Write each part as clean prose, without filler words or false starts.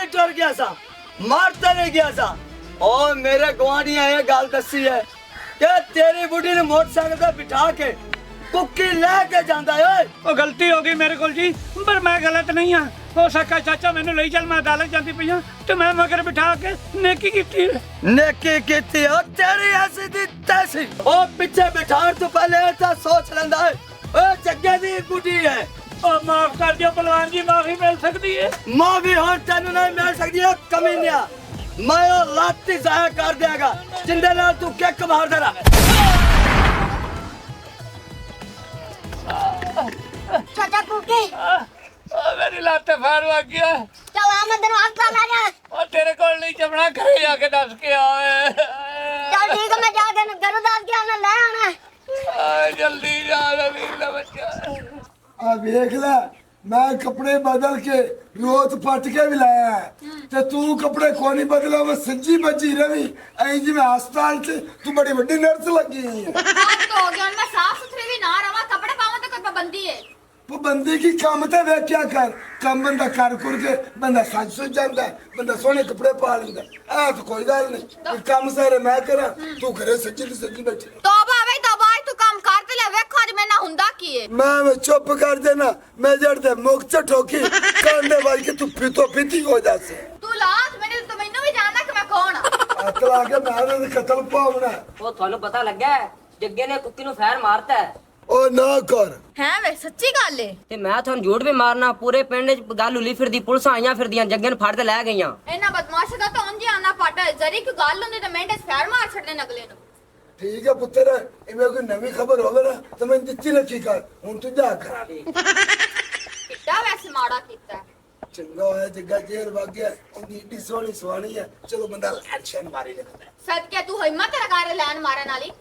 नहीं टुर गया सा, मारते नहीं गया सा। और मेरे गुआढ़िया ये गल दसी है कि तेरी बुढ़ी ने मोटरसाइकिल पे बिठा के कुक्की लेके जांदा है। ओ गलती हो गई मेरे को जी, पर मैं गलत नहीं हाँ। हो सका चाचा मैनू ले चल, मैं अदालत जाती पई हां ते मैं मगर बिठा के नेकी कीती। नेकी कीती ओ तेरी ऐसी दी तैसी। ओ पीछे बिठाण तो पहले तो सोच लेंदा है ओ जग्गे दी बुढ़ी है। ओ माफ कर दियो पहलवान जी, माफी मिल सकती है? माफी हुण तैनू नहीं मिल सकदी है कमीनिया। मैं लाती जाया कर देगा जिंदे नाल तू किक मार देना। चाचा कुके मेरी लात फाड़ आ गया। चल आ मैं तेरे अस्पताल आ जा। और तेरे को नहीं जमना, घरे जाके दस के आए। चल ठीक है मैं जाके घर दास के आना ले आना। जल्दी जा रवीला बच्चा। आ देख ले, मैं कपड़े बदल के रोज पट के भी लाया है ते तू कपड़े कोनी बदला, मैं सज्जी बजी रही ऐ जी मैं अस्पताल से तू बड़ी बड़ी नर्स लगी है। अब तो हो गया, मैं साफ सुथरे भी ना रहा, कपड़े पाऊं तो कोई पाबंदी है? पाबंदी की काम ते वे क्या कर काम बंदा कर के बंदा सज सुज जाता है, बंदा सोने कपड़े पा लेंदा है। तो कोई गल नहीं, काम सारे मैं करा, तू घरे सज्जी बैठी। तौबा भाई तौबा, तू काम करते ले वेखो आज मैं ना हुंदा की है। मैं चुप कर देना, मैं जड़ते मुख च ठोकी कांदे वाली के तू पीतो पीती हो जासे। तू लास्ट मैंने तो मैनू भी जानना कि मैं कौन हां। अकल आके मैं कतल पावना ਉਹ ਤੁਹਾਨੂੰ ਪਤਾ ਲੱਗਾ ਹੈ, ਜੱਗੇ ਨੇ ਕੁੱਕੀ ਨੂੰ ਫੈਰ ਮਾਰਤਾ ਹੈ। ओ ना कर है वे सच्ची गल है? ਤੇ ਮੈਂ ਤੁਹਾਨੂੰ ਝੂਠ ਵੀ ਮਾਰਨਾ, ਪੂਰੇ ਪਿੰਡ 'ਚ ਗੱਲ ਹੁਲੀ ਫਿਰਦੀ, ਪੁਲਿਸਾਂ ਆਈਆਂ ਫਿਰਦੀਆਂ, ਜੱਗੇ ਨੂੰ ਫੜ ਕੇ ਲੈ ਗਈਆਂ। ਇਹਨਾਂ ਬਦਮਾਸ਼ ਦਾ ਤਾਂ ਉਂਝ ਆਣਾ ਪਾਟਾ, ਜਰੀ ਕੀ ਗੱਲ ਹੁੰਦੀ ਤੇ ਮਿੰਟ 'ਚ ਫੈਰ ਮਾਰ ਛੱਡਦੇ ਅਗਲੇ ਨੂੰ। ठीक है पुत्र, इमे कोई नवी खबर होवे ना तो मैं दित्ती रखी कर, हुन तू जा कर। किड्डा वैसे माड़ा कीता है। चंगा होया जग्गा जेल भाग गया, उनकी इतनी सोहनी सुहानी है, चलो बंदा एक्शन मारी लेता है। सदके तू हिम्मत रखा रे लैन मारन वाली।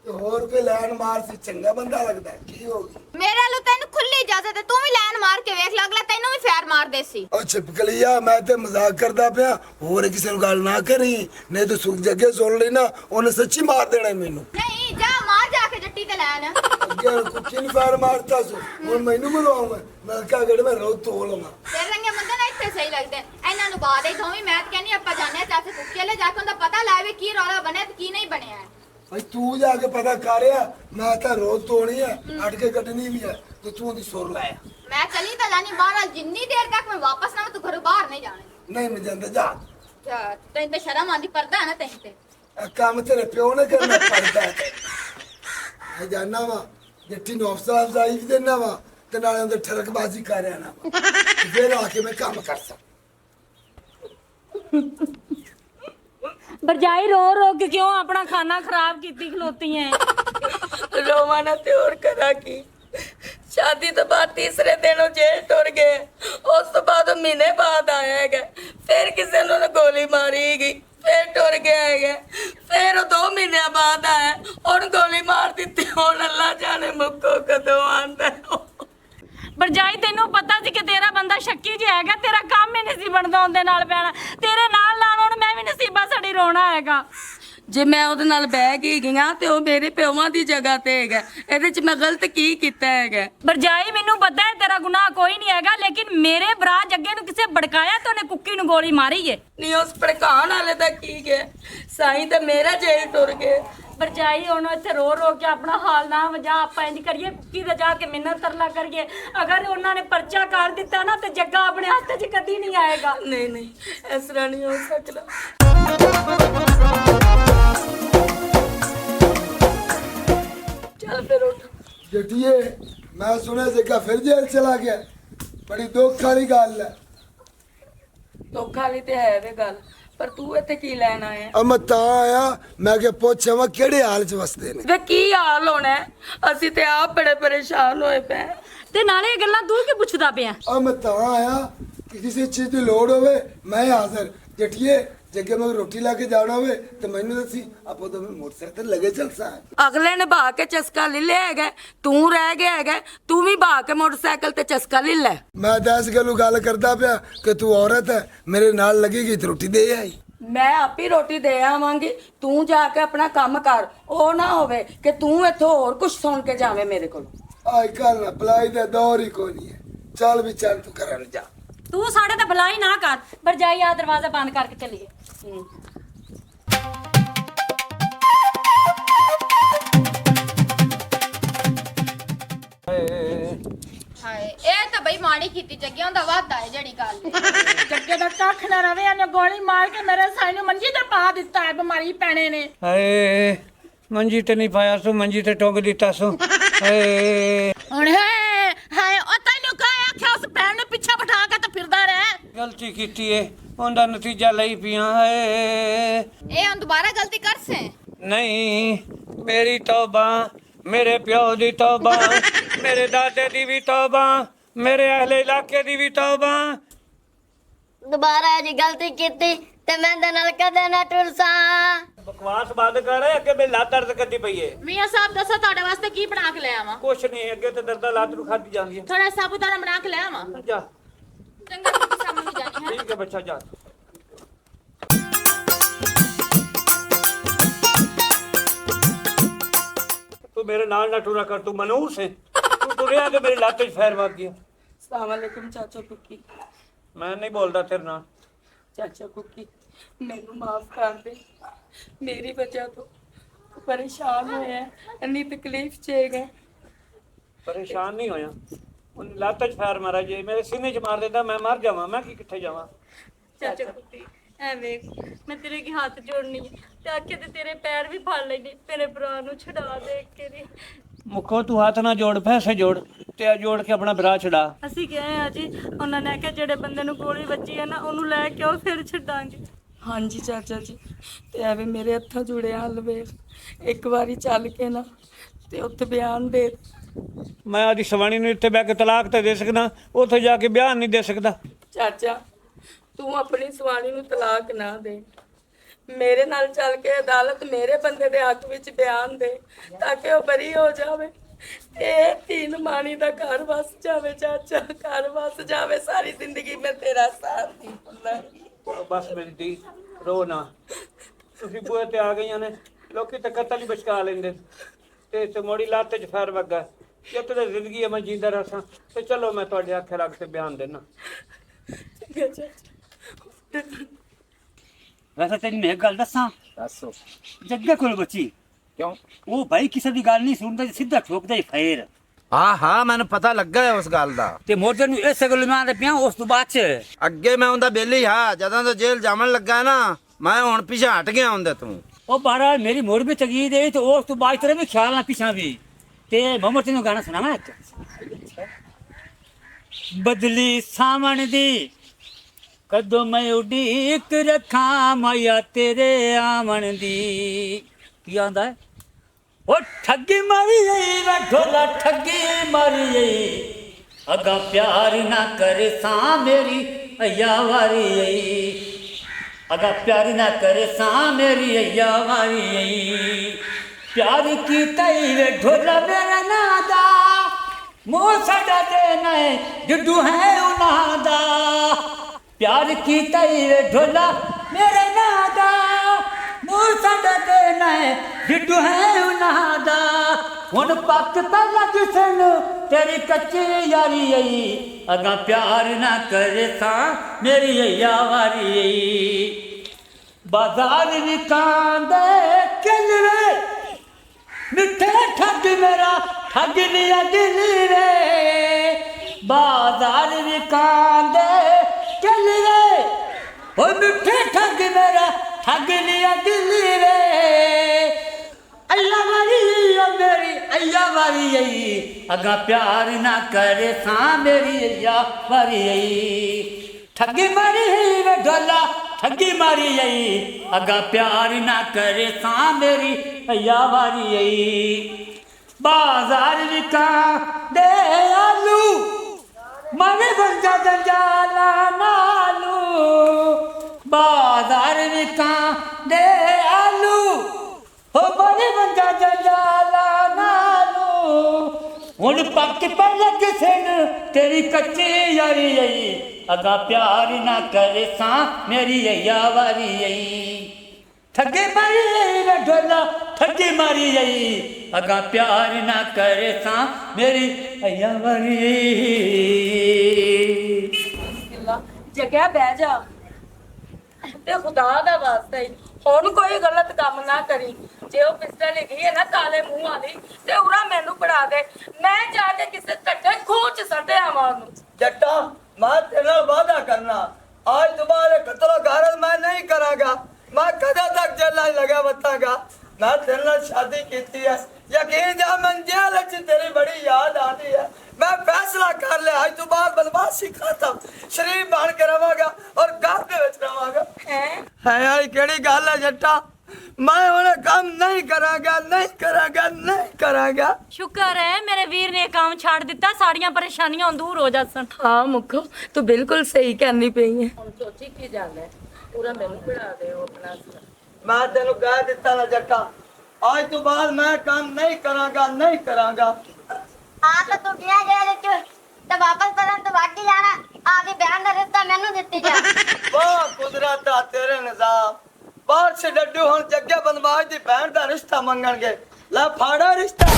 तो और कोई लैंड मार से चंगा बंदा लगता है की होगी। मेरे लो तैनू खुली इजाजत है, तू भी लैन मार के वेख ले, अगला तैनू भी फैर मार देसी। और छिपकलिया मैं ते मजाक करदा पिया, और किसी ने गल ना करी, नहीं तो सुख जगे सुन ली ना उन्हें सच्ची मार देना मेनू। नहीं जा मार जाके जट्टी ते लैन। अगे कुछ नहीं फार मारता सो, हुन मैनू बुलाऊंगा, मैं क्या गड़ में रो तोलूंगा। तेरे रंगे बंदे ना इत्थे सही लगदे, इन्हां नु बात ही धोवी मैं कहनी आपां जाने चाचे कुक्के ले जाके उनदा पता लावे की रौला बने ते की नहीं बनया है। भाई तू जाके पता कर या, मैं तो रोज तोड़नी है, हट के कटनी भी है, तो तू दी सुर लाया। मैं चली तो जानी बाहर, जिन्नी देर तक मैं वापस ना, तू घर बाहर नहीं जाने। नहीं मैं जाता जा। तैन ते शर्म आंदी, पर्दा है ना तैन ते। काम तेरे प्यो ने करना पड़ता है। मैं जाना वा जट्टी नु अफसर अफजाई भी देना वा ते नाले उंदे ठरकबाजी कर आना फिर आके मैं काम कर सकता। भरजाई रो रो के क्यों अपना खाना खराब कीती खलोती है? रोवा ना ते और करा की, शादी तो बाद तीसरे दिन जेल टुर गए, उस तो बाद महीने बाद आया है, फिर किसी ने गोली मारी गई, फिर टुर गया है, फिर 2 महीने बाद आया और गोली मार दी। हुण अल्लाह जाने मुक्को कदों आंदा है। भरजाई तेनू पता सी कि तेरा बंदा शक्की जिहा हैगा, तेरा काम ही नहीं सी बनदा उनदे नाल बैणा, तेरे नाल हुण मैं भी नसीबा सड़ी रोना हैगा। जे मैं ਉਹਦੇ ਨਾਲ ਬਹਿ ਗਈ ਗਿਆ ਤੇ ਉਹ ਮੇਰੇ ਪਿਓਾਂ ਦੀ ਜਗ੍ਹਾ ਤੇ ਹੈਗਾ, ਇਹਦੇ ਚ ਮੈਂ ਗਲਤ ਕੀ ਕੀਤਾ ਹੈਗਾ? भरजाई मैनू पता है तेरा गुनाह कोई नहीं हैगा, लेकिन मेरे भरा जग्गे नू किसे भड़काया तो उन्हें कुक्की नू गोली मारी है। ਨਹੀਂ ਉਸ ਭੜਕਾਉਣ ਵਾਲੇ ਦਾ ਕੀ ਗਿਆ, ਸਾਈਂ ਤਾਂ ਮੇਰਾ ਜੇਲ ਟੁਰ ਗਏ। भरजाई हुण इत्थे रो रो के अपना हाल ना वजा, आपां इंज करिए कुक्की दे जाके मिन्नत तरला करिए, अगर उन्होंने पर्चा कर दिता ना तो जग्गा अपने हाथ च कदी नहीं आएगा। नहीं नहीं इस तरह नहीं हो सकता। चल फिर उठ। जटिए मैं सुने जग्गा फिर जेल चला गया, बड़ी दुख वाली गल है। दुख वाली ते है वे गल, पर तू इत्थे की लेना है? अब मैं ता आया, मैं के पूछा वा केड़े हाल च वसदे ने। वे की हाल होना है, असी ते आप बड़े परेशान होए पे ते नाले गल्लां तू की पुछदा पिया? अब मैं ता आया कि किसी चीज की लोड़ होवे मैं हाजिर। जटिए जगह मैं रोटी लाके जाना होवे तो मैनू दसी, आपो तो मैं मोटरसाइकिल लगे चलसा। अगले ने बहा के चस्का ले लिया है, तू रह गया है, तू भी बहा के मोटरसाइकिल ते चस्का ले ले। मैं 10 गलू गल करदा पिया कि तू औरत है, मेरे नाल लगेगी तो रोटी दे आई। मैं आप ही रोटी दे आवांगी, तू जाके अपना काम कर, ओ ना होवे कि तू इथों और कुछ सुन के जावे मेरे को। आज कल ना भलाई दा दौर ही कोई नहीं है, चल भी चल तू करन जा। ਤੂੰ ਸਾਡੇ ਤੇ ਬੁਲਾਈ ਨਾ ਕਰ ਪਰ ਜਾਈ ਆ ਦਰਵਾਜ਼ਾ ਬੰਦ ਕਰਕੇ ਚੱਲੀਏ ਹਾਏ ਇਹ ਤਾਂ ਬਈ ਮਾੜੀ ਕੀਤੀ ਜੱਗਿਆਂ ਦਾ ਵਾਦਾ ਹੈ ਜਿਹੜੀ ਗੱਲ ਜੱਗੇ ਦਾ ਕੱਖ ਨਾ ਰਵੇ ਇਹਨੇ ਗੋਲੀ ਮਾਰ ਕੇ ਮੇਰੇ ਸਾਈ ਨੂੰ ਮੰਜੀ ਤੇ ਪਾ ਦਿੱਤਾ ਹੈ ਬਿਮਾਰੀ ਪੈਣੇ ਨੇ ਹਾਏ ਮੰਜੀ ਤੇ ਨਹੀਂ ਪਾਇਆ ਸੂ ਮੰਜੀ ਤੇ ਟੋਕ ਦਿੱਤਾ ਸੂ ਹਾਏ ਹੁਣ ਹਾਏ ਉਹ ਤੈਨੂੰ ਕਾਹ ਆਖਿਆ ਉਸ ਭੈਣ ਨੂੰ ਪਿੱਛੇ ਬਿਠਾ ਕੇ ਤਾਂ ਫਿਰਦਾ ਰਹਿ ਗਲਤੀ ਕੀਤੀ ਏ ਉਹਦਾ ਨਤੀਜਾ ਲਈ ਪੀਆਂ ਹਾਏ ਇਹ ਹੁਣ ਦੁਬਾਰਾ ਗਲਤੀ ਕਰ ਸੇ ਨਹੀਂ ਮੇਰੀ ਤੌਬਾ ਮੇਰੇ ਪਿਓ ਦੀ ਤੌਬਾ ਮੇਰੇ ਦਾਦੇ ਦੀ ਵੀ ਤੌਬਾ ਮੇਰੇ ਅਹਲੇ ਇਲਾਕੇ ਦੀ ਵੀ ਤੌਬਾ ਦੁਬਾਰਾ ਜੀ ਗਲਤੀ ਕੀਤੀ ਤੇ ਮੈਂ ਦੇ ਨਾਲ ਕਦੇ ਨਾ ਟੁਰਸਾਂ ਬਕਵਾਸ ਬੰਦ ਕਰ ਅੱਗੇ ਮੇਰੀ ਲੱਤ ਦਰਦ ਕਰਦੀ ਪਈ ਏ ਮੀਆਂ ਸਾਹਿਬ ਦੱਸੋ ਤੁਹਾਡੇ ਵਾਸਤੇ ਕੀ ਬਣਾ ਕੇ ਲੈ ਆਵਾਂ ਕੁਛ ਨਹੀਂ ਅੱਗੇ ਤੇ ਦਰਦ ਲੱਤ ਨੂੰ ਖਾਦੀ ਜਾਂਦੀ ਹੈ ਥੋੜਾ ਸਾਬੂਦਾਨਾ ਬਣਾ ਕੇ ਲੈ ਆਵਾਂ ਜਾ ਚੰਗਾ ਤੁਸੀਂ ਸਾਹਮਣੇ ਜਾਣੀ ਹੈ ਠੀਕ ਹੈ ਬੱਚਾ ਜਾ ਤੂੰ ਮੇਰੇ ਨਾਲ ਨਾ ਟੁਰਾ ਕਰ ਤੂੰ ਮਨੂਸ ਹੈ ਤੂੰ ਟੁਰਿਆ ਤੇ ਮੇਰੀ ਲੱਤ 'ਚ ਫੈਰ ਵੱਜ ਗਿਆ अस्सलाम वालेकुम चाचा कुकी ਮੈਂ ਨਹੀਂ ਬੋਲਦਾ ਤੇਰੇ ਨਾਲ चाचा कुकी मैनू माफ कर दे मेरी वजह तो परेशान होया इन्नी तकलीफ च है ਪਰੇਸ਼ਾਨ ਨਹੀਂ ਹੋਇਆ ਉਹਨੇ ਲੱਤ 'ਚ ਫੈਰ ਮਾਰਾ ਜੇ ਮੇਰੇ ਸੀਨੇ 'ਚ ਮਾਰ ਦਿੰਦਾ ਮੈਂ ਮਰ ਜਾਵਾਂ ਮੈਂ ਕੀ ਕਿੱਥੇ ਜਾਵਾਂ ਚਾਚਾ ਕੁੱਤੀ ਐਵੇਂ ਮੈਂ ਤੇਰੇ ਕੀ ਹੱਥ ਜੋੜਨੀ ਤੇ ਆਖੇ ਤੇ ਤੇਰੇ ਪੈਰ ਵੀ ਫੜ ਲੈਣੇ ਮੇਰੇ ਭਰਾ ਨੂੰ ਛਡਾ ਦੇ ਕੇ ਨੀ ਮੁੱਖੋ ਤੂੰ ਹੱਥ ਨਾ ਜੋੜ ਪੈਸੇ ਜੋੜ ਤੇ ਆ ਜੋੜ ਕੇ ਆਪਣਾ ਭਰਾ ਛਡਾ ਅਸੀਂ ਗਏ ਆ ਜੀ ਉਹਨਾਂ ਨੇ ਕਿਹਾ ਜਿਹੜੇ ਬੰਦੇ ਨੂੰ ਗੋਲੀ ਵੱਜੀ ਹੈ ਨਾ ਉਹਨੂੰ ਲੈ ਕੇ ਆਓ ਫਿਰ ਛੱਡਾਂਗੇ हाँ जी चाचा जी ते एवें मेरे हत्थों जुड़े हल वेख एक बारी चल के ना ते उत्थे बयान दे ਮੈਂ ਆਦੀ ਸਵਾਣੀ ਨੂੰ ਇੱਥੇ ਬਹਿ ਕੇ ਤਲਾਕ ਤੇ ਦੇ ਸਕਦਾ ਉੱਥੇ ਜਾ ਕੇ ਬਿਆਨ ਨਹੀਂ ਦੇ ਸਕਦਾ चाचा तू अपनी सवानी नू तलाक ना दे मेरे नाल चल के अदालत मेरे बंदे दे हक विच बयान दे ताकि वो बरी हो जावे ते तीन मानी दा घर वस जावे चाचा घर वस जावे सारी जिंदगी में तेरा साथ दी नहीं ਬਸ ਮੇਰੀ ਧੀ ਰੋ ਨਾ ਤੁਸੀਂ ਬੂਹੇ ਤੇ ਆ ਗਈਆਂ ਨੇ ਲੋਕੀ ਤਾਂ ਕਤਲ ਹੀ ਬਚਕਾ ਲੈਂਦੇ ਤੇ ਤੇ ਮੋੜੀ ਲੱਤ 'ਚ ਫੈਰ ਵੱਗਾ ਜਦ ਤੱਕ ਜ਼ਿੰਦਗੀ ਹੈ ਮੈਂ ਜੀਂਦਾ ਰਹਾਂ ਤੇ ਚਲੋ ਮੈਂ ਤੁਹਾਡੇ ਆਖੇ ਲੱਗ ਕੇ ਬਿਆਨ ਦੇਣਾ ਵੈਸੇ ਤੈਨੂੰ ਮੈਂ ਇੱਕ ਗੱਲ ਦੱਸਾਂ ਦੱਸੋ ਜੱਗੇ ਕੋਲ ਬੱਚੀ ਕਿਉਂ ਉਹ ਭਾਈ ਕਿਸੇ ਦੀ ਗੱਲ ਨਹੀਂ ਸੁਣਦਾ ਸਿੱਧਾ ਠੋਕਦਾ ਹੀ ਫੇਰ ਹਾਂ ਹਾਂ ਮੈਨੂੰ ਪਤਾ ਲੱਗਾ ਹੈ ਉਸ ਗੱਲ ਦਾ ਤੇ ਮੋਟਰ ਨੂੰ ਇਸੇ ਗੱਲ ਮੈਂ ਆਂਦੇ ਪਿਆ ਉਸ ਤੋਂ ਬਾਅਦ ਚ ਅੱਗੇ ਮੈਂ ਉਹਦਾ ਬੇਲੀ ਹਾਂ ਜਦੋਂ ਤੋਂ ਜੇਲ੍ਹ ਜਾਮਣ ਲੱਗਾ ਨਾ ਮੈਂ ਹੁਣ ਪਿੱਛੇ ਹਟ ਗਿਆ ਹੁੰਦਾ ਤੂੰ ਉਹ ਬਾਰਾ ਮੇਰੀ ਮੋੜ ਵੀ ਚਗੀ ਦੇ ਤੇ ਉਸ ਤੋਂ ਬਾਅਦ ਤੇਰੇ ਵੀ ਖਿਆਲ ਨਾਲ ਪਿਛਾਂ ਵੀ ਤੇ ਮਮਰ ਤੈਨੂੰ ਗਾਣਾ ਸੁਣਾਵਾਂ ਇੱਕ ਬਦਲੀ ਸਾਵਣ ਦੀ ਕਦੋਂ ਮੈਂ ਉਡੀਕ ਰੱਖਾਂ ਮਾਇਆ ਤੇਰੇ ਆਵਣ ਦੀ ਕੀ ਆਂਦਾ ਹੈ ਉਹ ਠੱਗੀ ਮਾਰੀ ਗਈ ਵੇ ਢੋਲਾ ਠੱਗੀ ਮਾਰੀ ਗਈ ਅਗਾ ਪਿਆਰ ਨਾ ਕਰੇ ਸਾਂ ਮੇਰੀ ਅਯਾ ਵਾਰੀ ਗਈ ਅਗਾ ਪਿਆਰ ਨਾ ਕਰੇ ਸਾਂ ਮੇਰੀ ਅਯਾ ਵਾਰੀ ਗਈ ਪਿਆਰ ਕੀਤਾ ਈ ਵੇ ਢੋਲਾ ਮੇਰਾ ਨਾਦਾ ਮੋਹ ਸਾਡਾ ਤੇ ਨਹੀਂ ਜੁੱਡੂ ਹੈ ਉਹਨਾਂ ਦਾ ਪਿਆਰ ਕੀਤਾ ਈ ਵੇ ਢੋਲਾ ਮੇਰੇ ਨਾਦਾ ਮੋਹ ਸਾਡਾ ਤੇ ਨਹੀਂ ਜੁੱਡੂ ਹੈ ਉਹਨਾਂ ਦਾ ਹੁਣ ਪੱਕ ਤਾਂ ਲੱਗ ਸਨ ਤੇਰੀ ਕੱਚੀ ਯਾਰੀ ਆਈ ਅਗਾ ਪਿਆਰ ਨਾ ਕਰੇ ਤਾਂ ਮੇਰੀ ਅਯਾ ਵਾਰੀ ਆਈ ਬਾਜ਼ਾਰ ਵਿਕਾਂਦੇ ਕਿਲਵੇ ਮਿੱਠੇ ਠੱਗ ਮੇਰਾ ਠੱਗ ਲਿਆ ਦਿਲ ਵੇ ਬਾਜ਼ਾਰ ਵਿਕਾਂਦੇ ਕਿਲਵੇ ਓ ਮਿੱਠੇ ਠੱਗ ਮੇਰਾ ਠੱਗ ਲਿਆ ਦਿਲ ਵੇ ਅੱਲਾ ਵਾਰੀ ਆ ਮੇਰੀ ਅੱਲਾ ਵਾਰੀ ਆਈ ਅਗਾ ਪਿਆਰ ਨਾ ਕਰੇ ਸਾਂ ਮੇਰੀ ਅੱਲਾ ਵਾਰੀ ਆਈ ਠੱਗੀ ਮਾਰੀ ਵੇ ਢੋਲਾ ਠੱਗੀ ਮਾਰੀ ਆਈ ਅਗਾ ਪਿਆਰ ਨਾ ਕਰੇ ਸਾਂ ਮੇਰੀ ਅੱਲਾ ਵਾਰੀ ਆਈ ਬਾਜ਼ਾਰ ਵਿਕਾਂ ਦੇ ਆਲੂ ਮਾਰੇ ਬੰਦਾ ਜੰਜਾਲਾ ਨਾਲੂ ਬਾਜ਼ਾਰ ਵਿਕਾਂ ਦੇ ਆਲੂ ਹੋ ਮਾਰੇ ਬੰਦਾ ਜੰਜਾਲਾ ਨਾਲੂ ਹੁਣ ਪੱਕ ਪਰ ਲੱਗ ਸਨ ਤੇਰੀ ਕੱਚੀ ਯਾਰੀ ਆਈ ਅਗਾ ਪਿਆਰ ਨਾ ਕਰੇ ਸਾਂ ਮੇਰੀ ਅਯਾ ਵਾਰੀ ਆਈ ਠੱਗੇ ਮਾਰੀ ਵੇ ਢੋਲਾ ਠੱਗੀ ਮਾਰੀ ਆਈ ਅਗਾ ਪਿਆਰ ਨਾ ਕਰੇ ਸਾਂ ਮੇਰੀ ਅਯਾ ਵਾਰੀ ਜਗਿਆ ਬਹਿ ਜਾ ਤੇ ਖੁਦਾ ਦਾ ਵਾਸਤਾ ਹੀ ਹੁਣ ਕੋਈ ਗਲਤ ਕੰਮ ਨਾ ਕਰੀ। ਜੇ ਉਹ ਪਿਸਟਲ ਹੈਗੀ ਹੈ ਨਾ ਕਾਲੇ ਮੂੰਹ ਵਾਲੀ ਤੇ ਉਰਾ ਮੈਨੂੰ ਫੜਾ ਦੇ, ਮੈਂ ਜਾ ਕੇ ਕਿਸੇ ਟੱਟੇ ਖੂਹ ਚ ਸੱਟੇ ਆਵਾਂ ਉਹਨੂੰ। जट्टा मैं तेरे नाल वादा करना आज दोबारा कतलो गारत मैं नहीं करांगा। मैं कदों तक जेल लगा बतांगा। मैं तेरे नाल शादी की है, यकीन जा मैं जेल च तेरी बड़ी याद आती है। मैं फैसला कर लिया आज तो बाद बदमाशी खत्म, शरीफ बन के रवांगा और घर दे विच रवांगा। है यार केड़ी गल है जट्टा, मैं उन्हें काम नहीं करांगा, नहीं करांगा, नहीं करांगा। ਸ਼ੁਕਰ ਹੈ ਮੇਰੇ ਵੀਰ ਨੇ ਕੰਮ ਛੱਡ ਦਿੱਤਾ, ਸਾਡੀਆਂ ਪਰੇਸ਼ਾਨੀਆਂ ਹੁਣ ਦੂਰ ਹੋ ਜਾਸਣ। ਹਾਂ ਮੁੱਖੋ ਤੂੰ ਬਿਲਕੁਲ ਸਹੀ ਕਹਿੰਦੀ ਪਈ ਹੈ। ਹੁਣ ਸੋਚੀ ਕੀ ਜਾਂਦਾ ਹੈ, ਪੂਰਾ ਮੈਨੂੰ ਫੜਾ ਦੇ ਉਹ ਆਪਣਾ। मैं तेन कह दिता ना जट्टा आज तो बाद मैं काम नहीं करांगा, नहीं करांगा। ਆ ਤਾਂ ਤੂੰ ਗਿਆ ਜੇਲ੍ਹ ਚ ਤੇ ਵਾਪਸ ਪਰਨ ਤੋਂ ਵਾਟੀ ਜਾਣਾ। ਆਦੀ ਬਿਆਨ ਦਾ ਰਿਸ਼ਤਾ ਮੈਨੂੰ ਦਿੱਤੀ ਜਾ। वाह कुदरत दा तेरे निजाम, बाहर से डड्डू हुन जग्गे बनवाज दी बहन दा रिश्ता मंगण गए, ला फाड़ा रिश्ता।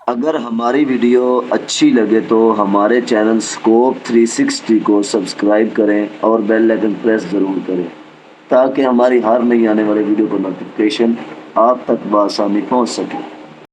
अगर हमारी वीडियो अच्छी लगे तो हमारे चैनल स्कोप 360 को सब्सक्राइब करें और बेल आइकन प्रेस ज़रूर करें ताकि हमारी हर नई आने वाली वीडियो का नोटिफिकेशन आप तक बआसानी पहुंच सके।